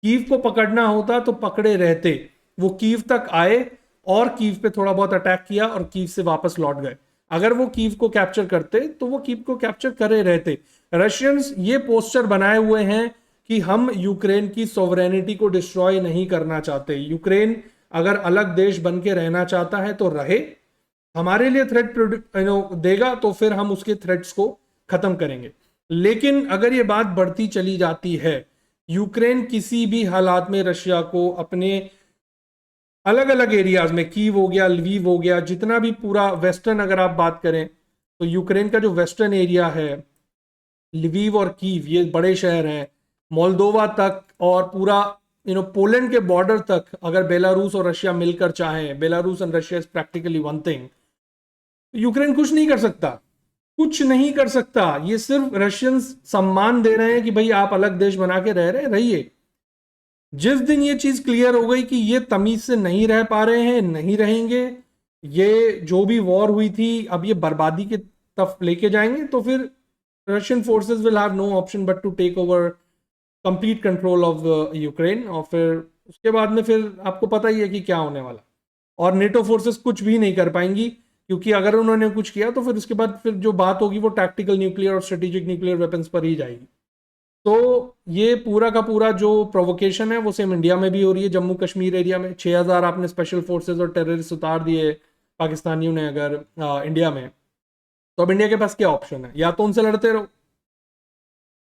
कीव को पकड़ना होता तो पकड़े रहते। वो कीव तक आए और कीव पे थोड़ा बहुत अटैक किया और कीव से वापस लौट गए। अगर वो कीव को कैप्चर करते तो वो कीव को कैप्चर करे रहते। रशियंस ये पोस्टर बनाए हुए हैं कि हम यूक्रेन की सोवरेनिटी को डिस्ट्रॉय नहीं करना चाहते। यूक्रेन अगर अलग देश बन के रहना चाहता है तो रहे, हमारे लिए थ्रेट देगा तो फिर हम उसके थ्रेट्स को खत्म करेंगे। लेकिन अगर ये बात बढ़ती चली जाती है, यूक्रेन किसी भी हालात में रशिया को अपने अलग अलग एरियाज में, कीव हो गया, लवीव हो गया, जितना भी पूरा वेस्टर्न अगर आप बात करें तो यूक्रेन का जो वेस्टर्न एरिया है, लवीव और कीव, ये बड़े शहर हैं, मोल्दोवा तक और पूरा पोलैंड के बॉर्डर तक, अगर बेलारूस और रशिया मिलकर चाहें, Belarus and Russia is practically one thing, Ukraine कुछ नहीं कर सकता, कुछ नहीं कर सकता। ये सिर्फ रशियंस सम्मान दे रहे हैं कि भाई आप अलग देश बना के रह रहे रहिए। जिस दिन ये चीज क्लियर हो गई कि ये तमीज से नहीं रह पा रहे हैं, नहीं रहेंगे, ये जो भी वॉर हुई थी अब ये बर्बादी के तरफ लेके जाएंगे, तो फिर Russian forces will have no option but to take over complete control of Ukraine. और फिर उसके बाद में फिर आपको पता ही है कि क्या होने वाला। और नेटो फोर्सेस कुछ भी नहीं कर पाएंगी, क्योंकि अगर उन्होंने कुछ किया तो फिर उसके बाद फिर जो बात होगी वो टैक्टिकल न्यूक्लियर और स्ट्रेटेजिक न्यूक्लियर वेपन्स पर ही जाएगी। तो ये पूरा का पूरा जो प्रोवोकेशन है वो सेम इंडिया में भी हो रही है। जम्मू कश्मीर एरिया में 6000 आपने स्पेशल फोर्सेस और टेररिस्ट उतार दिए पाकिस्तानियों ने अगर इंडिया में, तो अब इंडिया के पास क्या ऑप्शन है? या तो उनसे लड़ते रहो,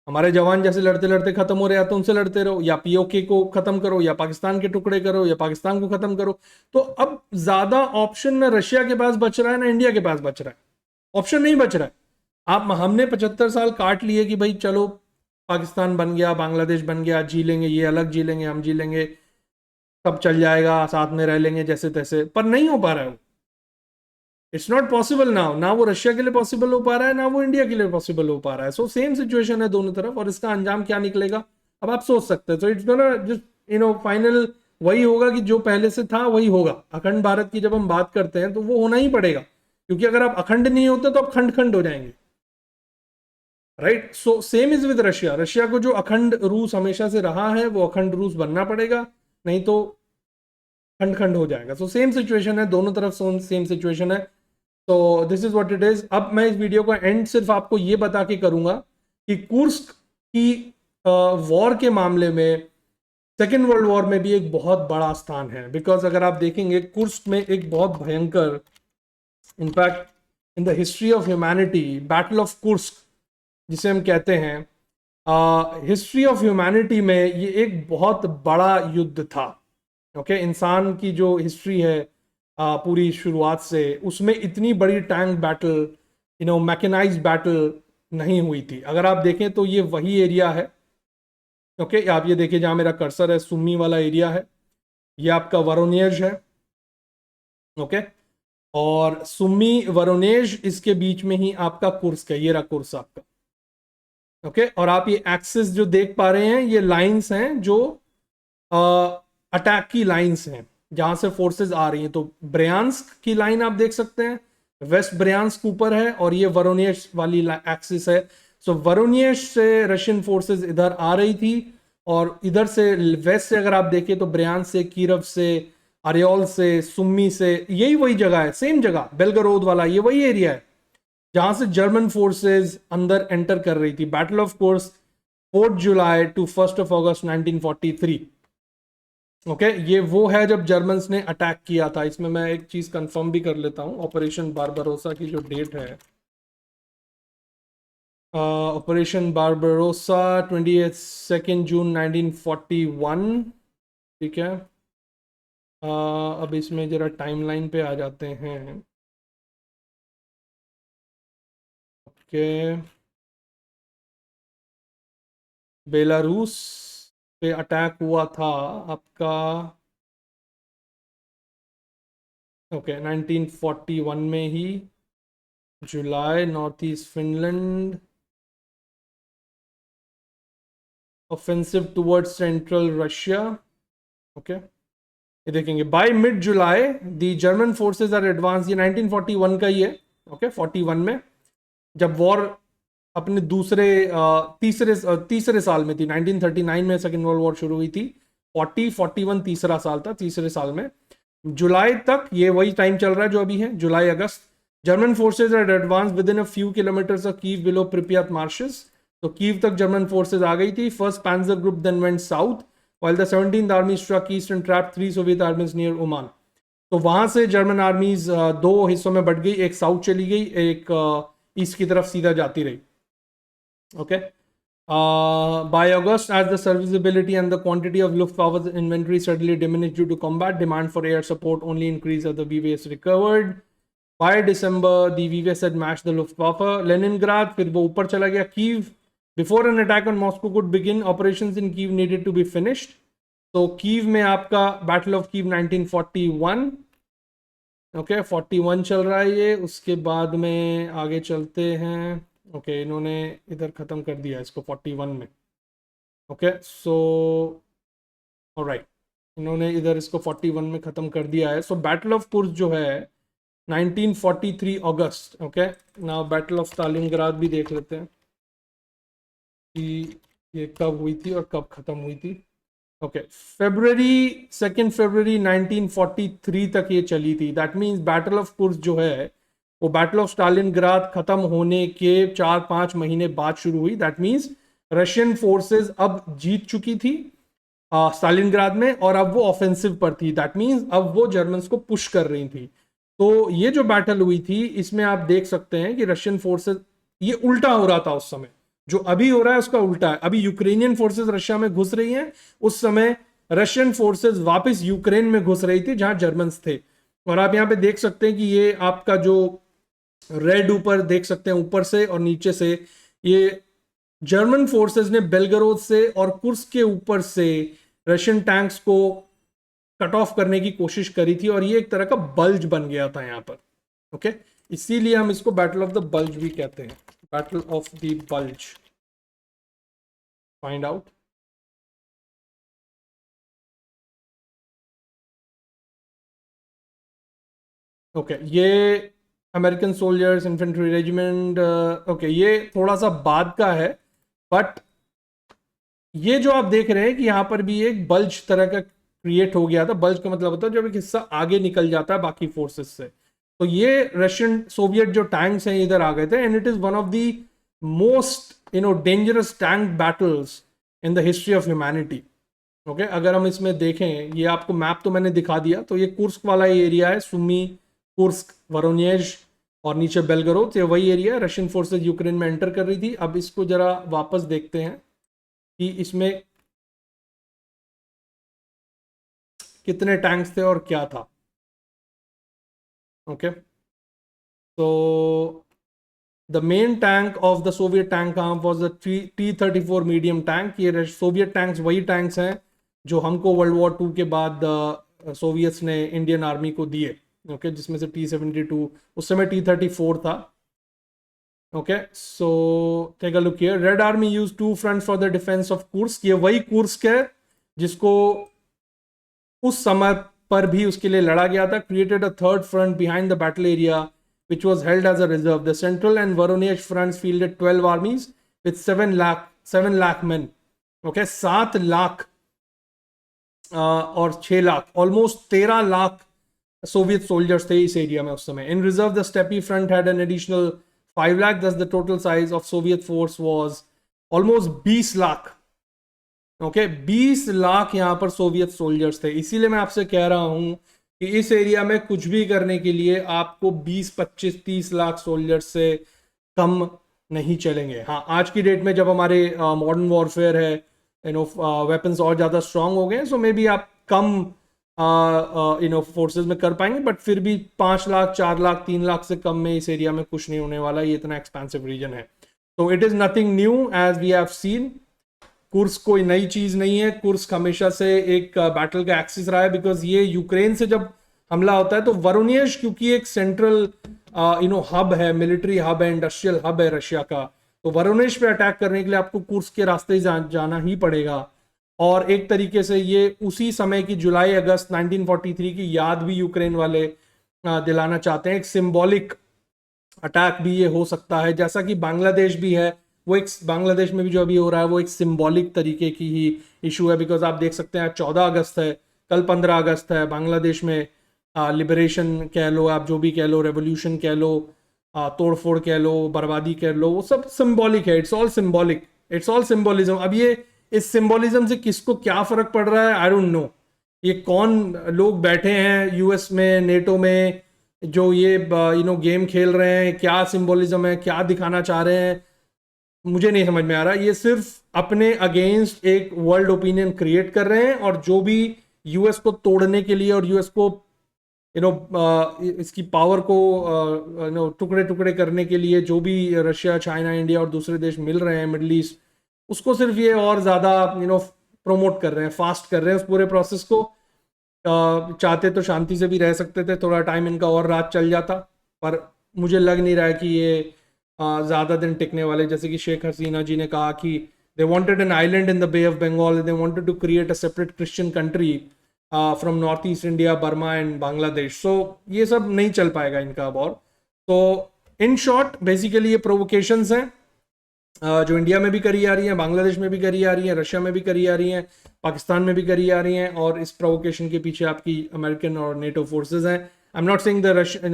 हमारे जवान जैसे लड़ते लड़ते खत्म हो रहे, या तो उनसे लड़ते रहो, या पीओके को खत्म करो, या पाकिस्तान के टुकड़े करो, या पाकिस्तान को खत्म करो। तो अब ज्यादा ऑप्शन ना रशिया के पास बच रहा है ना इंडिया के पास बच रहा है, ऑप्शन नहीं बच रहा है। आप हमने 75 साल काट लिए कि भाई चलो पाकिस्तान बन गया, बांग्लादेश बन गया, जी लेंगे, ये अलग जी लेंगे, हम जी लेंगे, सब चल जाएगा, साथ में रह लेंगे जैसे तैसे, पर नहीं हो पा रहा है। इट्स नॉट पॉसिबल नाउ, ना वो रशिया के लिए पॉसिबल हो पा रहा है, ना वो इंडिया के लिए पॉसिबल हो पा रहा है। सो सेम सिचुएशन है दोनों तरफ, और इसका अंजाम क्या निकलेगा अब आप सोच सकते हैं। So it's gonna just final वही होगा कि जो पहले से था वही होगा। अखंड भारत की जब हम बात करते हैं तो वो होना ही पड़ेगा, क्योंकि अगर आप अखंड नहीं होते तो आप खंड खंड हो जाएंगे, right? So same is with Russia. Russia को जो अखंड रूस हमेशा से रहा है वो अखंड रूस बनना पड़ेगा, नहीं तो खंड खंड हो जाएगा। सो सेम सिचुएशन है दोनों तरफ, सेम सिचुएशन है। तो this is what it is. अब मैं इस वीडियो का एंड सिर्फ आपको ये बता के करूंगा कि कुर्स्क की वॉर के मामले में सेकेंड वर्ल्ड वॉर में भी एक बहुत बड़ा स्थान है। बिकॉज अगर आप देखेंगे कुर्स्क में एक बहुत भयंकर, in fact in the history of humanity, battle of Kursk जिसे हम कहते हैं, हिस्ट्री ऑफ ह्यूमैनिटी में ये एक बहुत बड़ा युद्ध था। ओके, इंसान की जो हिस्ट्री है पूरी शुरुआत से, उसमें इतनी बड़ी टैंक बैटल, मैकेनाइज्ड बैटल नहीं हुई थी। अगर आप देखें तो ये वही एरिया है। ओके, आप ये देखिए जहां मेरा कर्सर है, सुम्मी वाला एरिया है, ये आपका वरोनेज है। ओके, और सुम्मी वरोनेज, इसके बीच में ही आपका कुर्स्क है, ये रहा कुर्स्क आपका। ओके, और आप ये एक्सिस जो देख पा रहे हैं, ये लाइंस हैं जो अटैक की लाइंस हैं, जहां से फोर्सेस आ रही हैं। तो ब्रयांस्क की लाइन आप देख सकते हैं, वेस्ट ब्रयांस्क ऊपर है, और ये वरोनेश वाली एक्सिस है। सो वरोनेश से रशियन फोर्सेस इधर आ रही थी, और इधर से वेस्ट से अगर आप देखें तो ब्रयांस्क से, कीरव से, अरियोल से, सुम्मी से, यही वही जगह है, सेम जगह, बेलगरोद वाला ये वही एरिया है जहां से जर्मन फोर्सेस अंदर एंटर कर रही थी। Battle of Kursk 4 July to 1 August 1943। Okay, ये वो है जब जर्मन्स ने अटैक किया था। इसमें मैं एक चीज कंफर्म भी कर लेता हूं, ऑपरेशन बारबरोसा की जो डेट है, ऑपरेशन बारबरोसा 22 जून 1941। ठीक है, अब इसमें जरा टाइमलाइन पे आ जाते हैं। ओके, बेलारूस पे अटैक हुआ था आपका, ओके, 1941 में ही, जुलाई, north east Finland, offensive towards central Russia. Okay, ये देखेंगे by mid July the German forces are advance, ये 1941 का ही है। ओके, 41 में जब वॉर अपने तीसरे साल में थी, 1939 में सेकेंड वर्ल्ड वॉर शुरू हुई थी, 41 तीसरा साल था, तीसरे साल में जुलाई तक ये वही टाइम चल रहा है जो अभी है, जुलाई अगस्त। German forces are advance within a few kilometers of Kiev below Pripyat marshes. तो कीव तक जर्मन फोर्सेज आ गई थी। First panzer group then went south while the 17th army struck east and trapped 3 Soviet armies near Uman. तो वहां से German आर्मीज दो हिस्सों में बढ़ गई, एक साउथ चली गई, एक ईस्ट की तरफ सीधा जाती रही। Okay, by August, as the serviceability and the quantity of Luftwaffe's inventory suddenly diminished due to combat, demand for air support only increased as the VVS recovered. By December, the VVS had matched the Luftwaffe. Leningrad, फिर वो ऊपर चला गया। Kiev, before an attack on Moscow could begin, operations in Kiev needed to be finished. तो Kiev में आपका Battle of Kiev 1941, okay, 41 चल रहा है ये। उसके बाद में आगे चलते हैं। ओके, इन्होंने इधर ख़त्म कर दिया इसको 41 में। ओके, सो ऑलराइट, इन्होंने इधर इसको 41 में ख़त्म कर दिया है। सो बैटल ऑफ कुर्स्क जो है 1943 अगस्त। Okay, now battle of Stalingrad भी देख लेते हैं कि ये कब हुई थी और कब ख़त्म हुई थी। ओके, सेकेंड फरवरी 1943 तक ये चली थी। That means battle of Kursk जो है वो बैटल ऑफ स्टालिनग्राद खत्म होने के 4-5 महीने बाद शुरू हुई। दैट मीन्स रशियन फोर्सेस अब जीत चुकी थी स्टालिनग्राद में, और अब वो ऑफेंसिव पर थी। दैट मीन्स अब वो जर्मन्स को पुश कर रही थी। तो ये जो बैटल हुई थी, इसमें आप देख सकते हैं कि रशियन फोर्सेस, ये उल्टा हो रहा था उस समय, जो अभी हो रहा है उसका उल्टा है। अभी यूक्रेनियन फोर्सेस रशिया में घुस रही हैं, उस समय रशियन फोर्सेस वापस यूक्रेन में घुस रही थी जहां जर्मन्स थे। और आप यहां पे देख सकते हैं कि ये आपका जो रेड ऊपर देख सकते हैं, ऊपर से और नीचे से, ये जर्मन फोर्सेस ने बेलगरोद से और कुर्स्क के ऊपर से रशियन टैंक्स को कट ऑफ करने की कोशिश करी थी, और ये एक तरह का बल्ज बन गया था यहां पर। ओके, इसीलिए हम इसको बैटल ऑफ द बल्ज भी कहते हैं, battle of the bulge. Find out. Okay, ये American soldiers infantry regiment. Okay, ये थोड़ा सा बाद का है, बट ये जो आप देख रहे हैं कि यहां पर भी एक बल्ज तरह का क्रिएट हो गया था। बल्ज का मतलब होता है जब एक हिस्सा आगे निकल जाता है बाकी फोर्सेस से। तो ये रशियन सोवियत जो टैंक्स हैं इधर आ गए थे, and it is one of the most dangerous tank battles in the history of humanity. Okay, अगर हम इसमें देखें, ये आपको मैप तो मैंने दिखा दिया, तो ये कुर्स्क वाला एरिया है, सुमी, कुर्स्क, वरोनेज और नीचे बेलगरोद, ये वही एरिया है। रशियन फोर्सेज यूक्रेन में एंटर कर रही थी। अब इसको जरा वापस देखते हैं कि इसमें कितने टैंक्स थे और क्या था। ओके, तो the main tank of the Soviet tank arm was the T-34 medium tank. ये सोवियत टैंक्स वही टैंक्स हैं जो हमको वर्ल्ड वॉर 2 के बाद सोवियट्स ने इंडियन आर्मी को दिए। ओके, जिसमें से T-72 उस समय T-34 था। Okay, so take a look here. Red Army use 2 fronts for the defence of Kursk. ये वही कुर्स्क है जिसको उस समय पर भी उसके लिए लड़ा गया था। Created a third front behind the battle area which was held as a reserve. The Central and Voronezh fronts fielded 12 armies with 7 lakh men. Okay, 7 lakh और 6 lakh, almost 13 lakh Soviet soldiers थे इस एरिया में उस समय। In reserve the steppe front had an additional 5 lakh, thus the total size of Soviet force was almost 20 lakh. Okay, 20 lakh यहाँ पर Soviet soldiers थे। इसीलिए मैं आपसे कह रहा हूं कि इस एरिया में कुछ भी करने के लिए आपको 20, 25, 30 लाख सोल्जर्स से कम नहीं चलेंगे। हाँ, आज की डेट में जब हमारे मॉडर्न वॉरफेयर है, वेपन्स और ज़्यादा स्ट्रांग हो गए, सो मे बी आप कम फोर्सेस में कर पाएंगे, बट फिर भी 5 लाख, 4 लाख, 3 लाख से कम में इस एरिया में कुछ नहीं होने वाला। ये इतना एक्सपेंसिव रीजन है। तो it is nothing new as we have seen. Kursk कोई नई चीज नहीं है। कुर्स्क हमेशा से एक बैटल का एक्सिस रहा है, बिकॉज ये यूक्रेन से जब हमला होता है तो वरोनेज, क्योंकि एक सेंट्रल हब है, मिलिट्री हब है, इंडस्ट्रियल हब है रशिया का, तो वरोनेज पे अटैक करने के लिए आपको कुर्स्क के रास्ते जाना ही पड़ेगा। और एक तरीके से ये उसी समय की जुलाई अगस्त 1943 की याद भी यूक्रेन वाले दिलाना चाहते हैं। एक सिंबॉलिक अटैक भी ये हो सकता है, जैसा कि बांग्लादेश भी है। वो एक, बांग्लादेश में भी जो अभी हो रहा है वो एक सिंबॉलिक तरीके की ही इशू है, बिकॉज आप देख सकते हैं 14 अगस्त है, कल 15 अगस्त है। बांग्लादेश में लिबरेशन कह लो, आप जो भी कह लो, रेवोल्यूशन कह लो, तोड़फोड़ कह लो, बर्बादी कह लो, वो सब सिंबॉलिक है। It's all symbolic, it's all symbolism. अब ये इस सिंबोलिज्म से किसको क्या फर्क पड़ रहा है, आई डोंट नो। ये कौन लोग बैठे हैं यूएस में, नेटो में, जो ये गेम खेल रहे हैं, क्या सिंबोलिज्म है, क्या दिखाना चाह रहे हैं, मुझे नहीं समझ में आ रहा। ये सिर्फ अपने अगेंस्ट एक वर्ल्ड ओपिनियन क्रिएट कर रहे हैं, और जो भी यूएस को तोड़ने के लिए और यूएस को इसकी पावर को टुकड़े टुकड़े करने के लिए जो भी रशिया, चाइना, इंडिया और दूसरे देश मिल रहे हैं मिडल ईस्ट, उसको सिर्फ ये और ज़्यादा प्रमोट कर रहे हैं, फास्ट कर रहे हैं उस पूरे प्रोसेस को। चाहते तो शांति से भी रह सकते थे, थोड़ा टाइम इनका और रात चल जाता, पर मुझे लग नहीं रहा है कि ये ज़्यादा दिन टिकने वाले। जैसे कि शेख हसीना जी ने कहा कि they wanted an island in the Bay of Bengal, they wanted to create a separate Christian country from north east India, Burma and Bangladesh. So ये सब नहीं चल पाएगा इनका अब और। तो इन शॉर्ट बेसिकली ये प्रोवोकेशंस हैं जो इंडिया में भी करी जा रही हैं, बांग्लादेश में भी करी जा रही हैं, रशिया में भी करी जा रही हैं, पाकिस्तान में भी करी जा रही हैं, और इस प्रोवोकेशन के पीछे आपकी अमेरिकन और नेटो फोर्सेज हैं। I am not saying the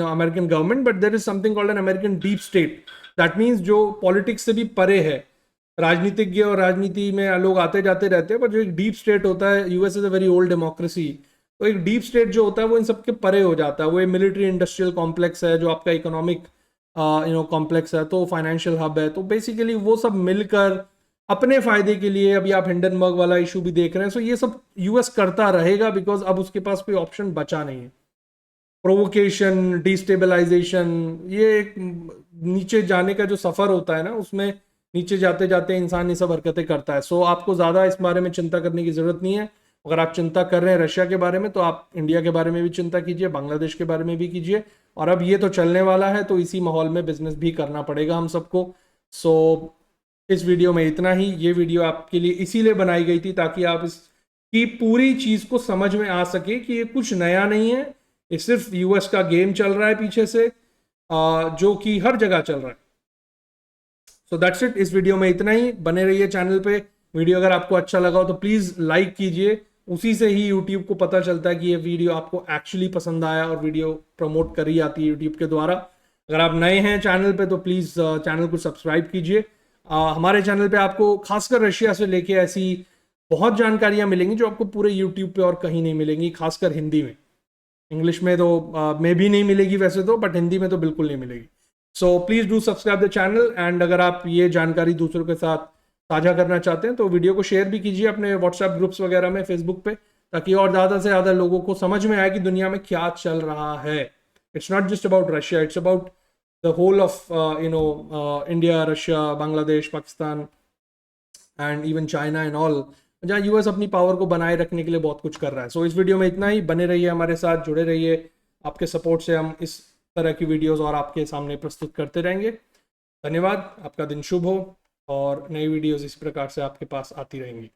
American government, but there is something called an American deep state. That means जो पॉलिटिक्स से भी परे है, राजनीतिज्ञ और राजनीति में लोग आते जाते रहते हैं, पर जो एक डीप स्टेट होता है, US is a very old democracy, तो एक डीप स्टेट जो होता है वो इन सबके परे हो जाता है। वो एक मिलिट्री इंडस्ट्रियल कॉम्प्लेक्स है, जो आपका इकोनॉमिक कॉम्प्लेक्स है, तो फाइनेंशियल हब है, तो बेसिकली वो सब मिलकर अपने फायदे के लिए, अभी आप हिंडनबर्ग वाला इशू भी देख रहे हैं, सो ये सब यूएस करता रहेगा, बिकॉज अब उसके पास कोई ऑप्शन बचा नहीं है। प्रोवोकेशन, डिस्टेबलाइजेशन, ये एक नीचे जाने का जो सफर होता है ना, उसमें नीचे जाते जाते इंसान ये सब हरकतें करता है। सो आपको ज़्यादा इस बारे में चिंता करने की ज़रूरत नहीं है। अगर आप चिंता कर रहे हैं रशिया के बारे में, तो आप इंडिया के बारे में भी चिंता कीजिए, बांग्लादेश के बारे में भी कीजिए। और अब ये तो चलने वाला है, तो इसी माहौल में बिजनेस भी करना पड़ेगा हम सबको। सो इस वीडियो में इतना ही। ये वीडियो आपके लिए इसीलिए बनाई गई थी ताकि आप इसकी पूरी चीज़ को समझ में आ सके कि ये कुछ नया नहीं है, ये सिर्फ यूएस का गेम चल रहा है पीछे से, जो कि हर जगह चल रहा है। So that's it. इस वीडियो में इतना ही। बने रहिए चैनल पे। वीडियो अगर आपको अच्छा लगा हो तो प्लीज़ लाइक कीजिए, उसी से ही यूट्यूब को पता चलता है कि ये वीडियो आपको एक्चुअली पसंद आया, और वीडियो प्रमोट करी जाती है यूट्यूब के द्वारा। अगर आप नए हैं चैनल पे तो प्लीज़ चैनल को सब्सक्राइब कीजिए। हमारे चैनल पे आपको खासकर रशिया से लेके ऐसी बहुत जानकारियाँ मिलेंगी जो आपको पूरे यूट्यूब पे और कहीं नहीं मिलेंगी, खासकर हिंदी में। इंग्लिश में तो में भी नहीं मिलेगी वैसे तो, बट हिंदी में तो बिल्कुल नहीं मिलेगी। So please do subscribe the channel, and अगर आप ये जानकारी दूसरों के साथ साझा करना चाहते हैं तो वीडियो को शेयर भी कीजिए अपने व्हाट्सएप ग्रुप्स वगैरह में, फेसबुक पे, ताकि और ज़्यादा से ज़्यादा लोगों को समझ में आए कि दुनिया में क्या चल रहा है. It's not just about Russia, it's about the whole of India, Russia, Bangladesh, Pakistan and even China and all, जहाँ यूएस अपनी पावर को बनाए रखने के लिए बहुत कुछ कर रहा है. सो इस वीडियो में इतना ही. बने रहिए हमारे साथ, जुड़े रहिए. आपके सपोर्ट से हम इस तरह की वीडियोस और आपके सामने प्रस्तुत करते रहेंगे. धन्यवाद. आपका दिन शुभ हो और नई वीडियोस इस प्रकार से आपके पास आती रहेंगी.